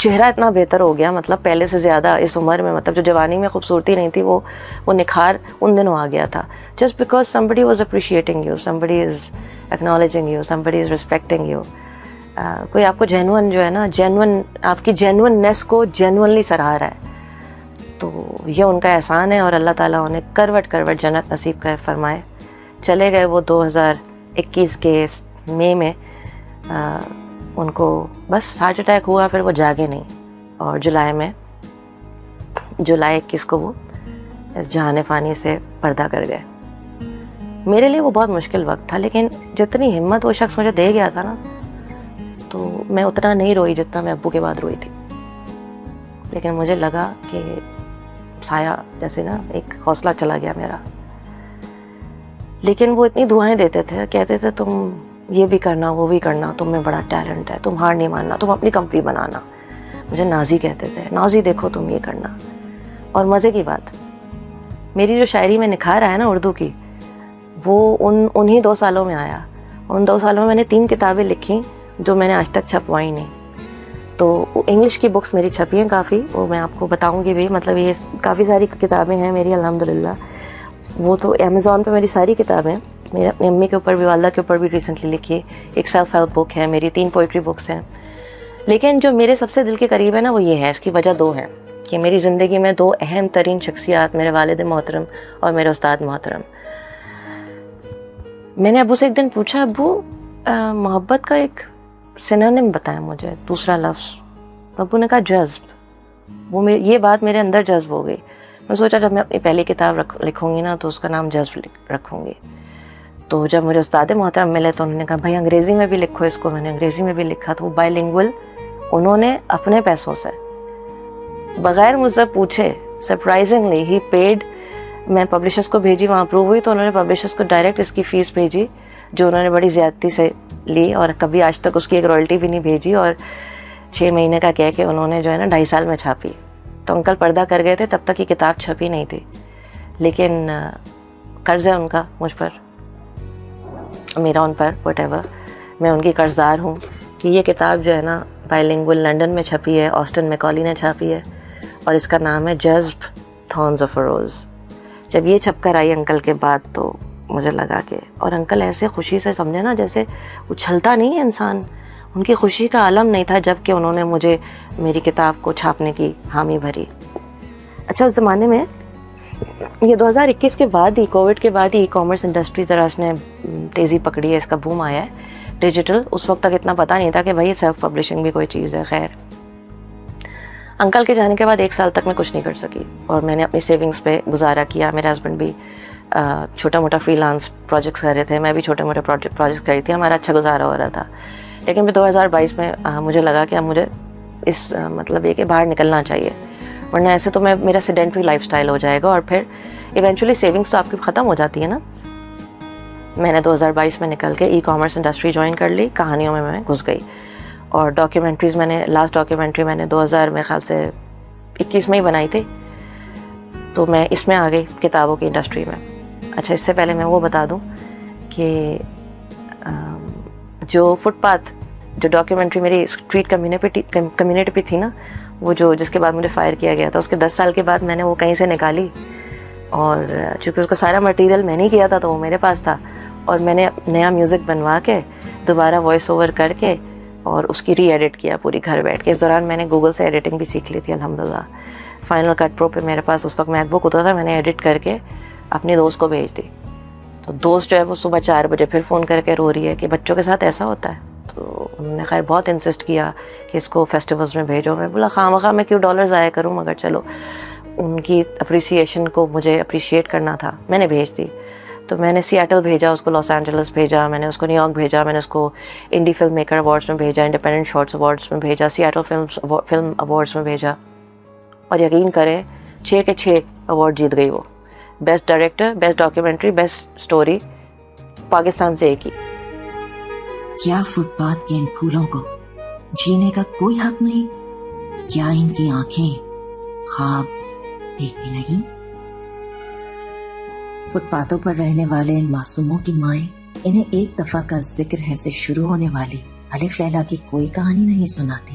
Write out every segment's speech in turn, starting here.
چہرہ اتنا بہتر ہو گیا, مطلب پہلے سے زیادہ اس عمر میں, مطلب جو جوانی میں خوبصورتی نہیں تھی وہ نکھار ان دنوں آ گیا تھا, just because somebody was appreciating you, somebody is acknowledging you, somebody is respecting you. کوئی آپ کو جینون جو ہے نا, جینون آپ کی جینوننیس کو جینونلی سراہ رہا ہے, تو یہ ان کا احسان ہے, اور اللہ تعالیٰ انہیں کروٹ کروٹ جنت نصیب کر فرمائے. چلے گئے وہ 2021 کے مئی میں, ان کو بس ہارٹ اٹیک ہوا, پھر وہ جاگے نہیں, اور جولائی 21 کو وہ اس جہان فانی سے پردہ کر گئے. میرے لیے وہ بہت مشکل وقت تھا, لیکن جتنی ہمت وہ شخص مجھے دے گیا تھا نا, تو میں اتنا نہیں روئی جتنا میں ابو کے بعد روئی تھی. لیکن مجھے لگا کہ سایہ جیسے نا ایک حوصلہ چلا گیا میرا. لیکن وہ اتنی دعائیں دیتے تھے, کہتے تھے تم یہ بھی کرنا وہ بھی کرنا, تم میں بڑا ٹیلنٹ ہے, تم ہار نہیں ماننا, تم اپنی کمپنی بنانا. مجھے نازی کہتے تھے, نازی دیکھو تم یہ کرنا. اور مزے کی بات, میری جو شاعری میں نکھار آیا نا اردو کی, وہ انہی 2 سالوں میں آیا. ان 2 سالوں میں میں نے 3 کتابیں لکھی جو میں نے آج تک چھپوائی نہیں. تو انگلش کی بکس میری چھپی ہیں کافی, وہ میں آپ کو بتاؤں گی بھی, مطلب یہ کافی ساری کتابیں ہیں میری الحمدللہ. وہ تو امیزون پہ میری ساری کتابیں, میرے اپنی امی کے اوپر بھی, والدہ کے اوپر بھی ریسنٹلی لکھی. ایک سیلف ہیلپ بک ہے میری, 3 پوئٹری بکس ہیں. لیکن جو میرے سب سے دل کے قریب ہے نا, وہ یہ ہے, اس کی وجہ 2 ہیں کہ میری زندگی میں 2 اہم ترین شخصیات, میرے والد محترم اور میرے استاد محترم. میں نے ابو سے ایک دن پوچھا, ابو محبت کا ایک سینونیم بتائیں مجھے, دوسرا لفظ. ابو نے کہا جذب. وہ یہ بات میرے اندر جذب ہو گئی. میں سوچا جب میں اپنی پہلی کتاب لکھوں گی نا تو اس کا نام جذب رکھوں گی. تو جب مجھے استاد محترم ملے تو انہوں نے کہا بھائی انگریزی میں بھی لکھو اس کو. میں نے انگریزی میں بھی لکھا, تو وہ بائی لنگول انہوں نے اپنے پیسوں سے بغیر مجھ سے پوچھے, سرپرائزنگلی ہی پیڈ. میں پبلشرز کو بھیجی, وہاں اپروو ہوئی تو انہوں نے پبلشرز کو ڈائریکٹ اس کی فیس بھیجی, جو انہوں نے بڑی زیادتی سے لی, اور کبھی آج تک اس کی ایک رائلٹی بھی نہیں بھیجی. اور 6 مہینے کا کہہ کے انہوں نے جو ہے نا 2.5 سال میں چھاپی. تو انکل پردہ کر گئے تھے, تب تک یہ کتاب چھپی نہیں تھی. لیکن قرض ہے ان کا مجھ پر, میرا ان پر, وٹ ایور. میں ان کی قرضدار ہوں کہ یہ کتاب جو ہے نا بائی لنگول لنڈن میں چھپی ہے, آسٹن میکالی نے چھاپی ہے, اور اس کا نام ہے جذب تھارنز آف اے روز. جب یہ چھپ کر آئی انکل کے بعد تو مجھے لگا کہ, اور انکل ایسے خوشی سے سمجھے نا جیسے اچھلتا نہیں ہے انسان, ان کی خوشی کا عالم نہیں تھا جب کہ انہوں نے مجھے میری کتاب کو چھاپنے کی حامی بھری. اچھا اس زمانے میں یہ 2021 کے بعد ہی, کووڈ کے بعد ہی ای کامرس انڈسٹری ذرا اس نے تیزی پکڑی ہے, اس کا بوم آیا ہے ڈیجیٹل. اس وقت تک اتنا پتہ نہیں تھا کہ بھائی سیلف پبلشنگ بھی کوئی چیز ہے. خیر, انکل کے جانے کے بعد 1 سال تک میں کچھ نہیں کر سکی, اور میں نے اپنی سیونگز پہ گزارا کیا. میرے ہسبینڈ بھی چھوٹا موٹا فری لانس پروجیکٹس کر رہے تھے, میں بھی چھوٹے موٹے پروجیکٹس کر رہی تھی, ہمارا اچھا گزارا ہو رہا تھا. لیکن پھر 2022 میں مجھے لگا کہ اب مجھے اس مطلب یہ کہ باہر نکلنا چاہیے, ورنہ ایسے تو میرا سیڈنٹری لائف سٹائل ہو جائے گا, اور پھر ایونچولی سیونگس تو آپ کی ختم ہو جاتی ہے نا. میں نے 2022 میں نکل کے ای کامرس انڈسٹری جوائن کر لی, کہانیوں میں گھس گئی. اور ڈاکیومنٹریز میں نے, لاسٹ ڈاکیومنٹری میں نے 2000 میں خیال سے 21 میں ہی بنائی تھی, تو میں اس میں آ گئی کتابوں کی انڈسٹری میں. اچھا اس سے پہلے میں وہ بتا دوں کہ جو فٹ پاتھ, جو ڈاکیومنٹری میری اسٹریٹ کمیونٹی پہ تھی نا, وہ جس کے بعد مجھے فائر کیا گیا تھا, اس کے 10 سال کے بعد میں نے وہ کہیں سے نکالی, اور چونکہ اس کا سارا مٹیریل میں نہیں کیا تھا تو وہ میرے پاس تھا, اور میں نے نیا میوزک بنوا کے دوبارہ وائس اوور کر کے اور اس کی ری ایڈٹ کیا پوری گھر بیٹھ کے. اس دوران میں نے گوگل سے ایڈیٹنگ بھی سیکھ لی تھی الحمدللہ. فائنل کٹ پرو پہ میرے پاس اس وقت میک بک ہوتا تھا, میں نے ایڈٹ کر کے اپنی دوست کو بھیج دی. تو دوست جو ہے وہ صبح 4 بجے پھر فون کر کے رو رہی ہے کہ بچوں کے ساتھ ایسا ہوتا ہے. تو انہوں نے خیر بہت انسسٹ کیا کہ اس کو فیسٹیولز میں بھیجو. میں بولا خواہ میں کیوں ڈالر ضائع کروں, مگر چلو ان کی اپریسیشن کو مجھے اپریشیٹ کرنا تھا, میں نے بھیج دی. تو میں نے سیاٹل بھیجا اس کو, لاس اینجلس بھیجا, میں نے اس کو نیو یارک بھیجا, میں نے اس کو انڈی فلم میکر ایوارڈس میں بھیجا, انڈیپینڈنٹ شارٹس ایوارڈس میں بھیجا, سیاٹل فلم ایوارڈس میں بھیجا, اور یقین کریں 6 کے 6 ایوارڈ جیت گئی وہ. Best director, best documentary, best story, Pakistan سے ایک ہی. کیا فٹ پاتھ کے ان پھولوں کو جینے کا کوئی حق نہیں؟ کیا ان کی آنکھیں خواب دیکھتی نہیں؟ فٹ پاتھوں پر رہنے والے ان معصوموں کی مائیں انہیں ایک دفعہ کا ذکر ہے سے شروع ہونے والی الف لیلا کی کوئی کہانی نہیں سناتی.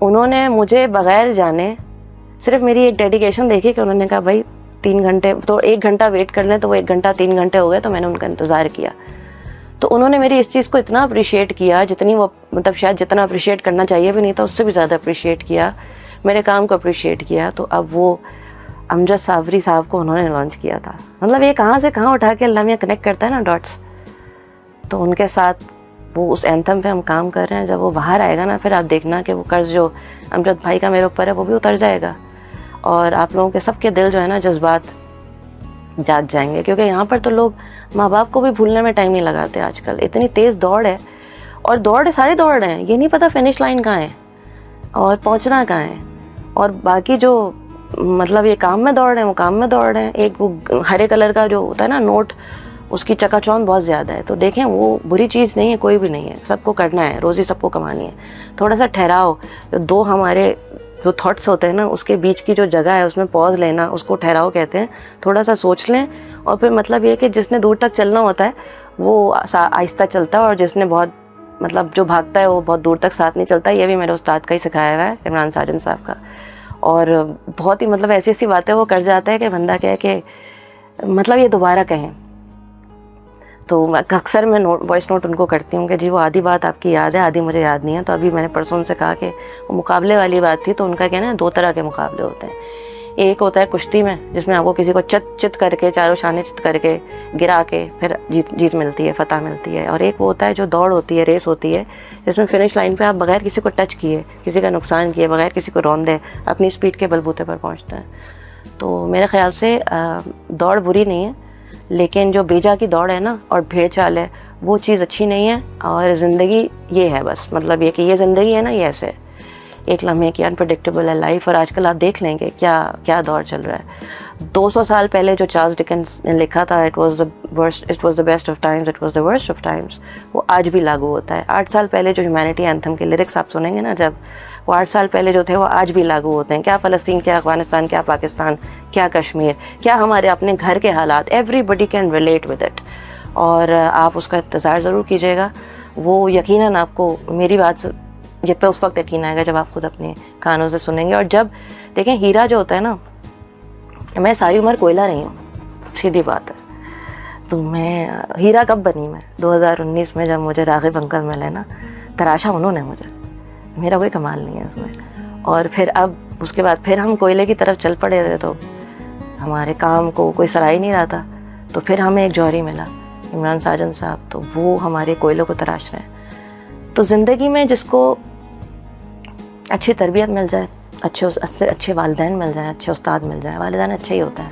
انہوں نے مجھے بغیر جانے صرف میری ایک ڈیڈیکیشن دیکھی کہ انہوں نے کہا بھائی 3 گھنٹے تو 1 گھنٹہ ویٹ کر لیں, تو وہ 1 گھنٹہ 3 گھنٹے ہو گئے, تو میں نے ان کا انتظار کیا. تو انہوں نے میری اس چیز کو اتنا اپریشیٹ کیا, جتنی وہ مطلب شاید جتنا اپریشیٹ کرنا چاہیے بھی نہیں تھا, اس سے بھی زیادہ اپریشیٹ کیا, میرے کام کو اپریشیٹ کیا. تو اب وہ امجد صابری صاحب کو انہوں نے لانچ کیا تھا. مطلب یہ کہاں سے کہاں اٹھا کے اللہ میاں کنیکٹ کرتا ہے نا ڈاٹس. تو ان کے ساتھ وہ اس اینتھم پہ ہم کام کر رہے ہیں. جب وہ باہر آئے گا نا, پھر آپ دیکھنا کہ وہ قرض جو امجد بھائی کا میرے اوپر ہے وہ بھی اتر جائے گا, اور آپ لوگوں کے سب کے دل جو ہے نا جذبات جاگ جائیں گے. کیونکہ یہاں پر تو لوگ ماں باپ کو بھی بھولنے میں ٹائم نہیں لگاتے آج کل. اتنی تیز دوڑ ہے, اور سارے دوڑ رہے ہیں, یہ نہیں پتہ فنش لائن کہاں ہے اور پہنچنا کہاں ہے. اور باقی جو مطلب یہ کام میں دوڑ رہے ہیں, وہ کام میں دوڑ رہے ہیں. ایک وہ ہرے کلر کا جو ہوتا ہے نا نوٹ, اس کی چکا چوند بہت زیادہ ہے. تو دیکھیں وہ بری چیز نہیں ہے, کوئی بھی نہیں ہے, سب کو کرنا ہے, روزی سب کو کمانی ہے. تھوڑا سا ٹھہراؤ, دو ہمارے جو تھاٹس ہوتے ہیں نا اس کے بیچ کی جو جگہ ہے اس میں پاز لینا, اس کو ٹھہراؤ کہتے ہیں. تھوڑا سا سوچ لیں, اور پھر مطلب یہ کہ جس نے دور تک چلنا ہوتا ہے وہ آہستہ چلتا ہے, اور جس نے بہت مطلب جو بھاگتا ہے وہ بہت دور تک ساتھ نہیں چلتا. یہ بھی میرے استاد کا ہی سکھایا ہوا ہے, عمران ساجن صاحب کا. اور بہت ہی مطلب ایسی ایسی باتیں وہ کر جاتا ہے کہ بندہ کہے کہ مطلب یہ دوبارہ کہیں. تو اکثر میں وائس نوٹ ان کو کرتی ہوں کہ جی وہ آدھی بات آپ کی یاد ہے, آدھی مجھے یاد نہیں ہے. تو ابھی میں نے پرسوں ان سے کہا کہ وہ مقابلے والی بات تھی, تو ان کا کہنا ہے 2 طرح کے مقابلے ہوتے ہیں. ایک ہوتا ہے کشتی میں, جس میں آپ کو کسی کو چت کر کے, چاروں شانے چت کر کے گرا کے پھر جیت ملتی ہے, فتح ملتی ہے. اور ایک وہ ہوتا ہے جو دوڑ ہوتی ہے, ریس ہوتی ہے, جس میں فنش لائن پہ آپ بغیر کسی کو ٹچ کیے, کسی کا نقصان کیے, بغیر کسی کو روندے اپنی اسپیڈ کے بلبوتے پر پہنچتے ہیں. تو میرے خیال سے دوڑ بری نہیں ہے, لیکن جو بیجا کی دوڑ ہے نا اور بھیڑ چال ہے, وہ چیز اچھی نہیں ہے. اور زندگی یہ ہے بس, مطلب یہ کہ یہ زندگی ہے نا, یہ ایسے ایک لمحے کی انپریڈکٹیبل ہے لائف. اور آج کل آپ دیکھ لیں گے کیا دور چل رہا ہے. 200 سال پہلے جو چارلس ڈکنس نے لکھا تھا it was the best of Times, it was the worst of Times, وہ آج بھی لاگو ہوتا ہے. 8 سال پہلے جو ہیومینٹی اینتھم کے لیرکس آپ سنیں گے نا, جب وہ 8 سال پہلے جو تھے وہ آج بھی لاگو ہوتے ہیں. کیا فلسطین, کیا افغانستان, کیا پاکستان, کیا کشمیر, کیا ہمارے اپنے گھر کے حالات, everybody can relate with it. اور آپ اس کا انتظار ضرور کیجیے گا. وہ یقیناً آپ کو میری بات سے یہ پہ اس وقت یقین آئے گا جب آپ خود اپنے کانوں سے سنیں گے. اور جب دیکھیں ہیرا جو ہوتا ہے نا, میں ساری عمر کوئلہ رہی ہوں, سیدھی بات ہے. تو میں ہیرا کب بنی, میں 2019 میں جب مجھے راغب انکل ملے نا, تراشا انہوں نے مجھے, میرا کوئی کمال نہیں ہے اس میں. اور پھر اب اس کے بعد پھر ہم کوئلے کی طرف چل پڑے تھے, تو ہمارے کام کو کوئی سراہ ہی نہیں رہا تھا. تو پھر ہمیں ایک جوہری ملا, عمران ساجن صاحب, تو وہ ہمارے کوئلوں کو تراش رہے ہیں. تو زندگی میں جس کو اچھی تربیت مل جائے, اچھے والدین مل جائیں, اچھے استاد مل جائیں. والدین اچھا ہی ہوتا ہے,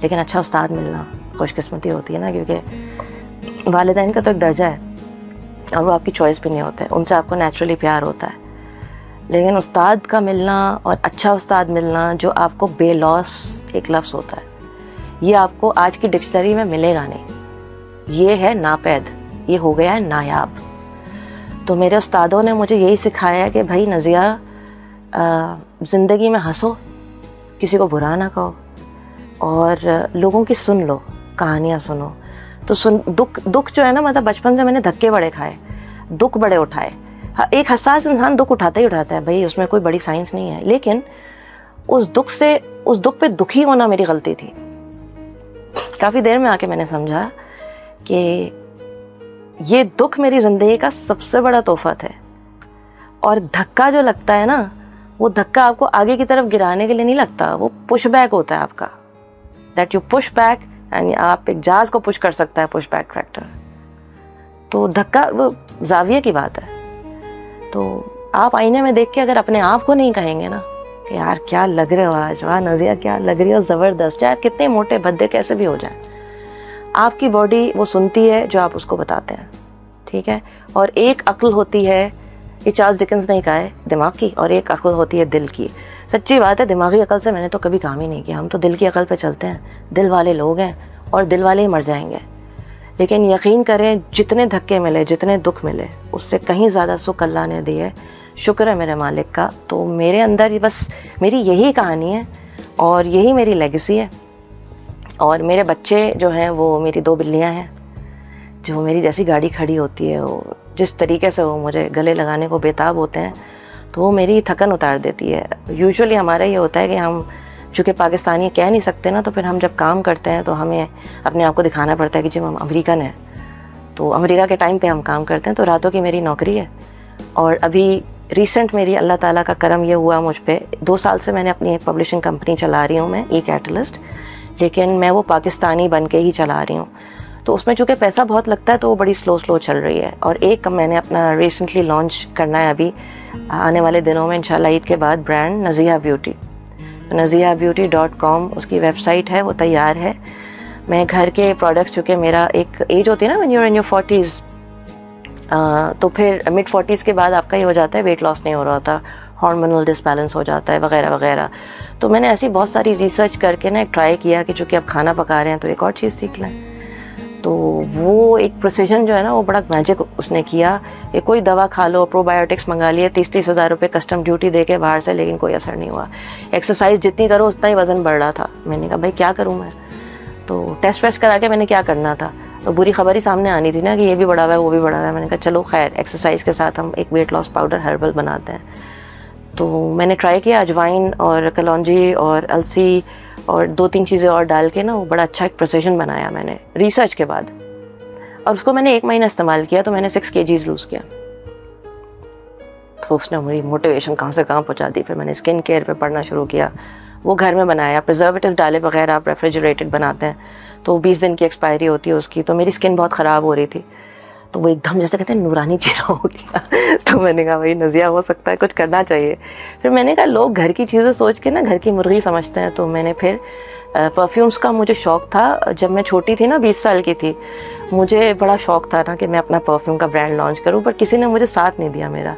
لیکن اچھا استاد ملنا خوش قسمتی ہوتی ہے نا, کیونکہ والدین کا تو ایک درجہ ہے اور وہ آپ کی چوائس بھی نہیں ہوتا ہے, ان سے آپ کو نیچرلی پیار ہوتا ہے. لیکن استاد کا ملنا اور اچھا استاد ملنا جو آپ کو بے لوس ایک لفظ ہوتا ہے, یہ آپ کو آج کی ڈکشنری میں ملے گا نہیں. یہ ہے ناپید, یہ ہو گیا ہے نایاب. تو میرے استادوں نے مجھے یہی سکھایا ہے کہ بھائی نازیہ, زندگی میں ہنسو, کسی کو برا نہ کہو, اور لوگوں کی سن لو, کہانیاں سنو. تو دکھ جو ہے نا, مطلب بچپن سے میں نے دھکے بڑے کھائے, دکھ بڑے اٹھائے. ایک حساس انسان دکھ اٹھاتا ہی اٹھاتا ہے بھائی, اس میں کوئی بڑی سائنس نہیں ہے. لیکن اس دکھ پہ دکھی ہونا میری غلطی تھی. کافی دیر میں آ کے میں نے سمجھا کہ یہ دکھ میری زندگی کا سب سے بڑا تحفہ ہے. اور دھکا جو لگتا ہے نا, وہ دھکا آپ کو آگے کی طرف گرانے کے لیے نہیں لگتا, وہ پش بیک ہوتا ہے آپ کا, دیٹ یو پش بیک. یعنی آپ ایک جہاز کو پش کر سکتا ہے پش بیک فیکٹر. تو دھکا وہ زاویے کی بات ہے. تو آپ آئینے میں دیکھ کے اگر اپنے آپ کو نہیں کہیں گے نا کہ یار کیا لگ رہے ہو آج, واہ نازیہ کیا لگ رہی ہو, زبردست, چاہے کتنے موٹے بھدے کیسے بھی ہو جائیں, آپ کی باڈی وہ سنتی ہے جو آپ اس کو بتاتے ہیں, ٹھیک ہے. اور ایک عقل ہوتی ہے, یہ چارلس ڈکنس نے کہا ہے, دماغ کی, اور ایک عقل ہوتی ہے دل کی. سچی بات ہے, دماغی عقل سے میں نے تو کبھی کام ہی نہیں کیا, ہم تو دل کی عقل پہ چلتے ہیں. دل والے لوگ ہیں اور دل والے ہی مر جائیں گے. لیکن یقین کریں, جتنے دھکے ملے, جتنے دکھ ملے, اس سے کہیں زیادہ سکھ اللہ نے دی ہے. شکر ہے میرے مالک کا. تو میرے اندر ہی بس میری یہی کہانی ہے اور یہی میری لیگیسی ہے. اور میرے بچے جو ہیں وہ میری 2 بلیاں ہیں, جو میری جیسی گاڑی کھڑی ہوتی ہے, وہ جس طریقے سے وہ مجھے گلے لگانے کو بےتاب ہوتے ہیں. تو وہ میری تھکن اتار دیتی ہے. یوزولی ہمارا یہ ہوتا ہے کہ ہم چونکہ پاکستانی کہہ نہیں سکتے نا، تو پھر ہم جب کام کرتے ہیں تو ہمیں اپنے آپ کو دکھانا پڑتا ہے کہ جب ہم امریکن ہیں. تو امریکہ کے ٹائم پہ ہم کام کرتے ہیں، تو راتوں کی میری نوکری ہے. اور ابھی ریسنٹ میری اللہ تعالیٰ کا کرم یہ ہوا مجھ پہ، 2 سال سے میں نے اپنی ایک پبلشنگ کمپنی چلا رہی ہوں میں، ای کیٹلسٹ، لیکن میں وہ پاکستانی بن کے ہی چلا رہی ہوں. تو اس میں چونکہ پیسہ بہت لگتا ہے تو وہ بڑی سلو چل رہی ہے. اور ایک میں نے اپنا ریسنٹلی لانچ کرنا ہے ابھی آنے والے دنوں میں انشاءاللہ عید کے بعد، برانڈ نزیہ بیوٹی. nazihabeauty.com اس کی ویب سائٹ ہے، وہ تیار ہے. میں گھر کے پروڈکٹس، چونکہ میرا ایک ایج ہوتی ہے نا when you're in your 40s، تو پھر mid 40s کے بعد آپ کا یہ ہو جاتا ہے ویٹ لاس نہیں ہو رہا ہوتا، ہارمونل ڈسبیلنس ہو جاتا ہے وغیرہ وغیرہ. تو میں نے ایسی بہت ساری ریسرچ کر کے نا ایک ٹرائی کیا کہ چونکہ اب کھانا پکا رہے ہیں تو ایک اور چیز سیکھ لیں. تو وہ ایک پروسیجن جو ہے نا وہ بڑا میجک اس نے کیا کہ کوئی دوا کھا لو، پرو بایوٹکس منگا لیے، 30 ہزار روپے کسٹم ڈیوٹی دے کے باہر سے، لیکن کوئی اثر نہیں ہوا. ایکسرسائز جتنی کرو اتنا ہی وزن بڑھ رہا تھا. میں نے کہا بھائی کیا کروں میں؟ تو ٹیسٹ ویسٹ کرا کے میں نے کیا کرنا تھا، تو بری خبر ہی سامنے آنی تھی نا کہ یہ بھی بڑا ہوا ہے وہ بھی بڑا ہوا ہے. میں نے کہا چلو خیر، ایکسرسائز کے ساتھ ہم ایک ویٹ لاس پاؤڈر ہربل بناتے ہیں. تو میں نے ٹرائی کیا، اجوائن اور کلونجی اور السی اور 2-3 چیزیں اور ڈال کے نا وہ بڑا اچھا ایک پروسیجن بنایا میں نے ریسرچ کے بعد. اور اس کو میں نے 1 مہینہ استعمال کیا تو میں نے 6 kgs لوز کیا. تو اس نے میری موٹیویشن کہاں سے کہاں پہنچا دی. پھر میں نے اسکن کیئر پہ پڑھنا شروع کیا، وہ گھر میں بنایا، پرزرویٹو ڈالے بغیر آپ ریفریجریٹڈ بناتے ہیں تو 20 دن کی ایکسپائری ہوتی ہے اس کی. تو میری اسکن بہت خراب ہو رہی تھی، تو وہ ایک دم جیسے کہتے ہیں نورانی چہرہ ہو گیا. تو میں نے کہا بھائی نزیہ ہو سکتا ہے کچھ کرنا چاہیے. پھر میں نے کہا لوگ گھر کی چیزیں سوچ کے نا گھر کی مرغی سمجھتے ہیں. تو میں نے پھر پرفیومس کا مجھے شوق تھا جب میں چھوٹی تھی نا، 20 سال کی تھی، مجھے بڑا شوق تھا نا کہ میں اپنا پرفیوم کا برانڈ لانچ کروں، پر کسی نے مجھے ساتھ نہیں دیا میرا.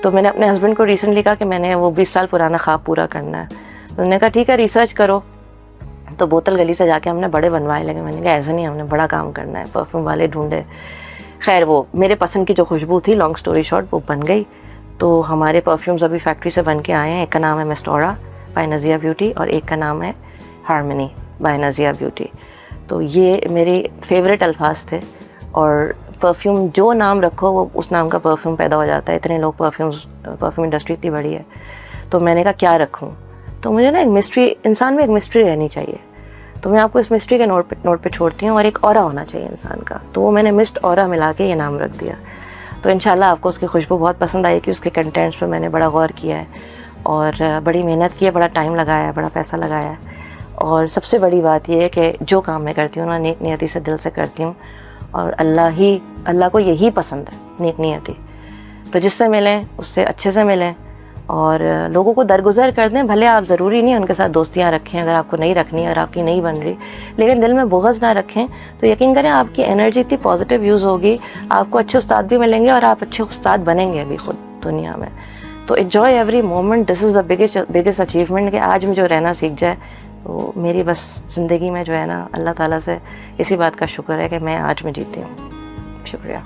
تو میں نے اپنے ہسبینڈ کو ریسنٹلی کہا کہ میں نے وہ 20 سال پرانا خواب پورا کرنا ہے. انہوں نے کہا ٹھیک ہے ریسرچ کرو. تو بوتل گلی سے جا کے ہم نے بڑے بنوائے لگے. میں نے کہا ایسا نہیں، ہم نے بڑا کام کرنا ہے. پرفیوم والے ڈھونڈے، خیر وہ میرے پسند کی جو خوشبو تھی، لانگ سٹوری شارٹ، وہ بن گئی. تو ہمارے پرفیومز ابھی فیکٹری سے بن کے آئے ہیں. ایک کا نام ہے مسٹورا بائی نزیہ بیوٹی اور ایک کا نام ہے ہارمنی بائی نزیہ بیوٹی. تو یہ میرے فیوریٹ الفاظ تھے. اور پرفیوم جو نام رکھو وہ اس نام کا پرفیوم پیدا ہو جاتا ہے. اتنے لوگ پرفیوم انڈسٹری اتنی بڑی ہے. تو میں نے کہا کیا رکھوں، تو مجھے نا ایک مسٹری، انسان میں ایک مسٹری رہنی چاہیے. تو میں آپ کو اس مسٹری کے نوٹ پہ چھوڑتی ہوں. اور ایک اورا ہونا چاہیے انسان کا، تو وہ میں نے مسٹ اورا ملا کے یہ نام رکھ دیا. تو انشاءاللہ آپ کو اس کی خوشبو بہت پسند آئی کہ اس کے کنٹینٹس پہ میں نے بڑا غور کیا ہے اور بڑی محنت کی ہے، بڑا ٹائم لگایا ہے، بڑا پیسہ لگایا ہے. اور سب سے بڑی بات یہ ہے کہ جو کام میں کرتی ہوں نا نیک نیتی سے دل سے کرتی ہوں. اور اللہ کو یہی پسند ہے، نیک نیتی. تو جس سے ملیں اس سے اچھے سے ملیں اور لوگوں کو درگزر کر دیں. بھلے آپ ضروری نہیں ان کے ساتھ دوستیاں رکھیں اگر آپ کو نہیں رکھنی، اگر آپ کی نہیں بن رہی، لیکن دل میں بغض نہ رکھیں. تو یقین کریں آپ کی انرجی اتنی پازیٹیو یوز ہوگی، آپ کو اچھے استاد بھی ملیں گے اور آپ اچھے استاد بنیں گے ابھی خود دنیا میں. تو enjoy every moment. This is the biggest achievement کہ آج میں جو رہنا سیکھ جائے. تو میری بس زندگی میں جو ہے نا اللہ تعالیٰ سے اسی بات کا شکر ہے کہ میں آج میں جیتی ہوں. شکریہ.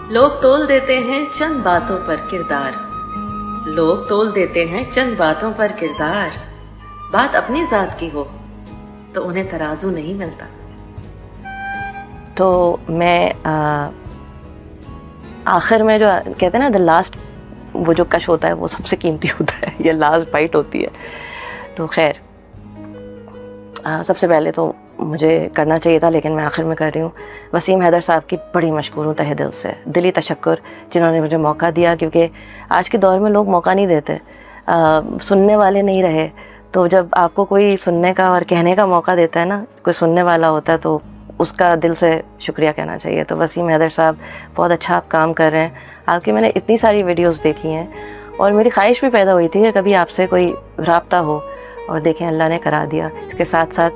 لوگ تول دیتے ہیں چند باتوں پر کردار، لوگ تول دیتے ہیں چند باتوں پر کردار. بات اپنی ذات کی ہو تو انہیں ترازو نہیں ملتا. تو میں آخر میں جو کہتے ہیں نا دا لاسٹ، وہ جو کش ہوتا ہے وہ سب سے قیمتی ہوتا ہے، یا لاسٹ بائٹ ہوتی ہے. تو خیر سب سے پہلے تو مجھے کرنا چاہیے تھا لیکن میں آخر میں کر رہی ہوں. وسیم حیدر صاحب کی بڑی مشکور ہوں تہ دل سے، دلی تشکر جنہوں نے مجھے موقع دیا. کیونکہ آج کے دور میں لوگ موقع نہیں دیتے، سننے والے نہیں رہے. تو جب آپ کو کوئی سننے کا اور کہنے کا موقع دیتا ہے نا، کوئی سننے والا ہوتا ہے، تو اس کا دل سے شکریہ کہنا چاہیے. تو وسیم حیدر صاحب بہت اچھا آپ کام کر رہے ہیں. آپ کی میں نے اتنی ساری ویڈیوز دیکھی ہیں اور میری خواہش بھی پیدا ہوئی تھی کہ کبھی آپ سے کوئی رابطہ ہو، اور دیکھیں اللہ نے کرا دیا. اس کے ساتھ ساتھ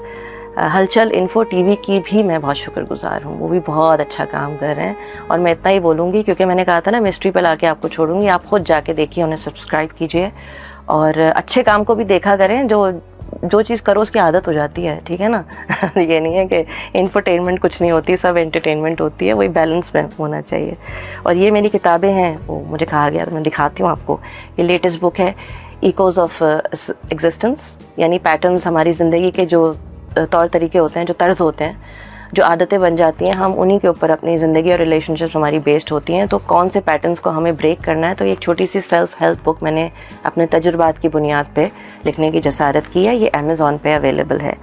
ہلچل انفو ٹی وی کی بھی میں بہت شکر گزار ہوں، وہ بھی بہت اچھا کام کر رہے ہیں. اور میں اتنا ہی بولوں گی کیونکہ میں نے کہا تھا نا مسٹری پہ لا کے آپ کو چھوڑوں گی، آپ خود جا کے دیکھیے، انہیں سبسکرائب کیجیے اور اچھے کام کو بھی دیکھا کریں. جو چیز کرو اس کی عادت ہو جاتی ہے، ٹھیک ہے نا. یہ نہیں ہے کہ انفرٹینمنٹ کچھ نہیں ہوتی، سب انٹرٹینمنٹ ہوتی ہے، وہی بیلنس میں ہونا چاہیے. اور یہ میری کتابیں ہیں، وہ مجھے کہا گیا تو میں دکھاتی ہوں آپ کو. یہ لیٹسٹ بک ہے ایکوز آف ایگزسٹنس، یعنی پیٹرنز ہماری زندگی کے جو طور طریقے ہوتے ہیں، جو طرز ہوتے ہیں، جو عادتیں بن جاتی ہیں ہم انہی کے اوپر اپنی زندگی اور ریلیشنشپس ہماری بیسڈ ہوتی ہیں. تو کون سے پیٹرنس کو ہمیں بریک کرنا ہے, تو ایک چھوٹی سی سیلف ہیلپ بک میں نے اپنے تجربات کی بنیاد پہ لکھنے کی جسارت کی ہے. یہ امیزون پہ اویلیبل ہے.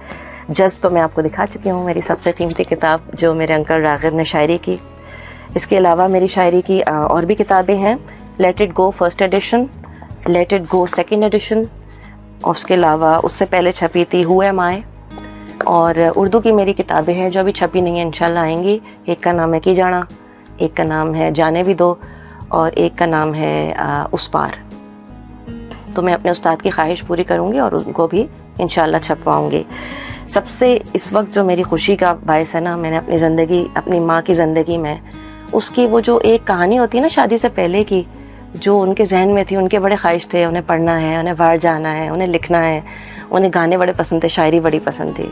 جز تو میں آپ کو دکھا چکی ہوں, میری سب سے قیمتی کتاب جو میرے انکل راغب نے شاعری کی. اس کے علاوہ میری شاعری کی اور بھی کتابیں ہیں. Let it go first edition, let it go second edition, اور اس کے علاوہ اس سے پہلے چھپی تھی ہو ایم آئی. اور اردو کی میری کتابیں ہیں جو ابھی چھپی نہیں ہیں, انشاءاللہ آئیں گی. ایک کا نام ہے کی جانا, ایک کا نام ہے جانے بھی دو, اور ایک کا نام ہے اس پار. تو میں اپنے استاد کی خواہش پوری کروں گی اور ان کو بھی انشاءاللہ چھپواؤں گی. سب سے اس وقت جو میری خوشی کا باعث ہے نا, میں نے اپنی زندگی, اپنی ماں کی زندگی میں اس کی وہ جو ایک کہانی ہوتی ہے نا شادی سے پہلے کی, جو ان کے ذہن میں تھی, ان کے بڑے خواہش تھے, انہیں پڑھنا ہے, انہیں باہر جانا ہے, انہیں لکھنا ہے, انہیں گانے بڑے پسند تھے, شاعری بڑی پسند تھی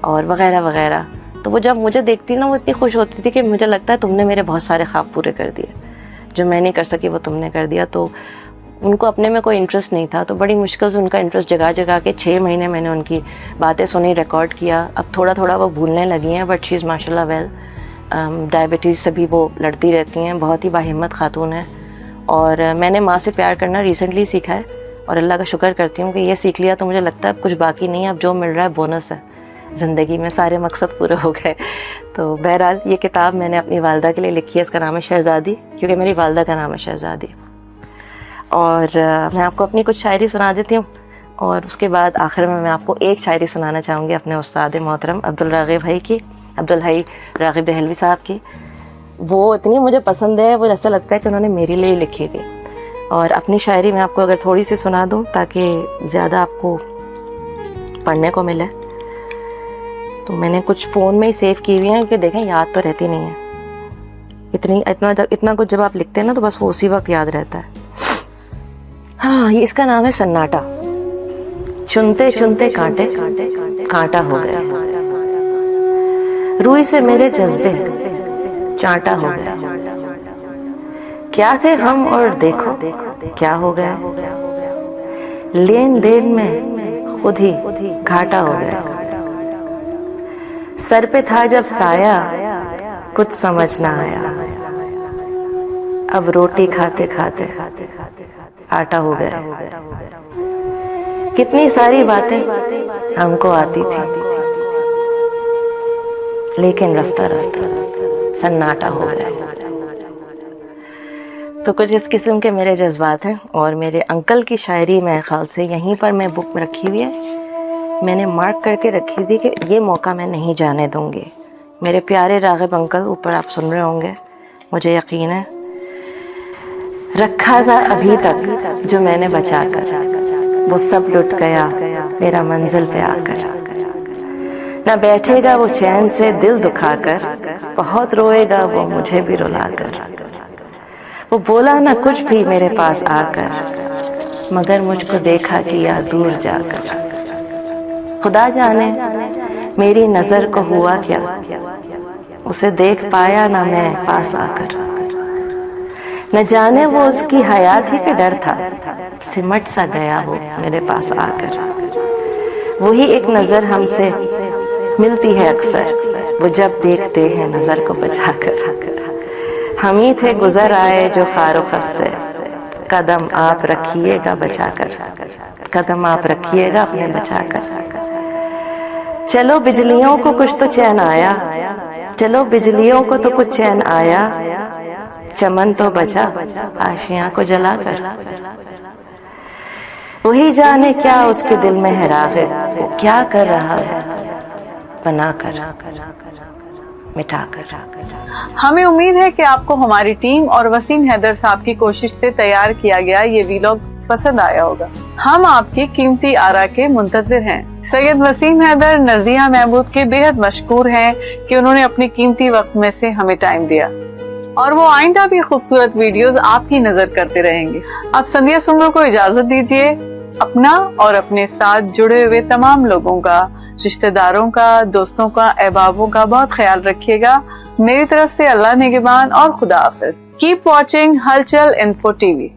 اور وغیرہ وغیرہ. تو وہ جب مجھے دیکھتی نا, وہ اتنی خوش ہوتی تھی کہ مجھے لگتا ہے تم نے میرے بہت سارے خواب پورے کر دیے, جو میں نہیں کر سکی وہ تم نے کر دیا. تو ان کو اپنے میں کوئی انٹرسٹ نہیں تھا, تو بڑی مشکل سے ان کا انٹرسٹ جگا کے 6 مہینے میں نے ان کی باتیں سنی, ریکارڈ کیا. اب تھوڑا تھوڑا وہ بھولنے لگی ہیں, بٹ شی از ماشاء اللہ ویل. ڈائبٹیز سے بھی وہ لڑتی رہتی ہیں, بہت ہی باہمت خاتون ہیں. اور میں نے ماں سے پیار کرنا ریسنٹلی سیکھا ہے, اور اللہ کا شکر کرتی ہوں کہ یہ سیکھ لیا تو مجھے لگتا ہے اب کچھ باقی نہیں ہے, اب جو مل رہا ہے بونس ہے زندگی میں, سارے مقصد پورے ہو گئے. تو بہرحال یہ کتاب میں نے اپنی والدہ کے لیے لکھی ہے, اس کا نام ہے شہزادی, کیونکہ میری والدہ کا نام ہے شہزادی. اور میں آپ کو اپنی کچھ شاعری سنا دیتی ہوں, اور اس کے بعد آخر میں آپ کو ایک شاعری سنانا چاہوں گی اپنے استاد محترم عبدالراغب بھائی کی, عبدالحی راغب دہلوی صاحب کی. وہ اتنی مجھے پسند ہے, وہ ایسا لگتا ہے کہ انہوں نے میرے لیے لکھی تھی. اور اپنی شاعری میں آپ کو اگر تھوڑی سی سنا دوں تاکہ زیادہ آپ کو پڑھنے کو ملے, تو میں نے کچھ فون میں ہی سیو کی ہوئی ہیں, کہ دیکھیں یاد تو رہتی نہیں ہے. اتنا کچھ جب آپ لکھتے ہیں نا تو بس وہ اسی وقت یاد رہتا ہے. ہاں, یہ اس کا نام ہے سناٹا. چنتے چنتے کانٹے کانٹا ہو گیا, روئی سے میرے جذبے چانٹا ہو گیا. کیا تھے ہم اور دیکھو کیا ہو گیا, لین دین میں خود ہی گھاٹا ہو گیا. سر پہ تھا جب سایہ کچھ سمجھ نہ آیا, اب روٹی کھاتے کھاتے آٹا ہو گیا. کتنی ساری باتیں ہم کو آتی تھی, لیکن رفتہ رفتہ سناٹا ہو گیا. تو کچھ اس قسم کے میرے جذبات ہیں. اور میرے انکل کی شاعری میں خیال سے یہیں پر میں بک میں رکھی ہوئی ہے, میں نے مارک کر کے رکھی تھی کہ یہ موقع میں نہیں جانے دوں گی. میرے پیارے راغب انکل, اوپر آپ سن رہے ہوں گے, مجھے یقین ہے. رکھا تھا ابھی تک جو میں نے بچا کر, وہ سب لٹ گیا میرا منزل پہ آ کر. نہ بیٹھے گا وہ چین سے دل دکھا کر, بہت روئے گا وہ مجھے بھی رلا کر. وہ بولا نہ کچھ بھی میرے پاس آ کر, مگر مجھ کو دیکھا کیا دور جا کر. خدا جانے میری نظر کو ہوا کیا, اسے دیکھ پایا نہ میں پاس آ کر. نہ جانے وہ اس کی حیات ہی کا ڈر تھا, سمٹ سا گیا وہ میرے پاس آ کر. وہی ایک نظر ہم سے ملتی ہے اکثر, وہ جب دیکھتے ہیں نظر کو بچا کر. ہم ہی تھے گزر آئے جو خار و خس سے, قدم آپ رکھیے گا بچا کر, قدم آپ رکھیے گا اپنے بچا کر. چلو بجلیوں کو کچھ تو چین آیا, چلو بجلیوں کو تو کچھ چین آیا, چمن تو بچا آشیاں کو جلا کر. وہی جانے کیا اس کے دل میں ہے راغب, وہ کیا کر رہا ہے بنا کر مٹا کر. ہمیں امید ہے کہ آپ کو ہماری ٹیم اور وسیم حیدر صاحب کی کوشش سے تیار کیا گیا یہ ویلاگ پسند آیا ہوگا. ہم آپ کی قیمتی آرا کے منتظر ہیں. سید وسیم حیدر نرزیہ محمود کے بے حد مشکور ہیں کہ انہوں نے اپنی قیمتی وقت میں سے ہمیں ٹائم دیا, اور وہ آئندہ بھی خوبصورت ویڈیوز آپ کی نظر کرتے رہیں گے. اب سندھیا سمرو کو اجازت دیجیے. اپنا اور اپنے ساتھ جڑے ہوئے تمام لوگوں کا, رشتہ داروں کا, دوستوں کا, احبابوں کا بہت خیال رکھیے گا. میری طرف سے اللہ نگہبان اور خدا حافظ. کیپ واچنگ ہلچل انفو ٹی وی.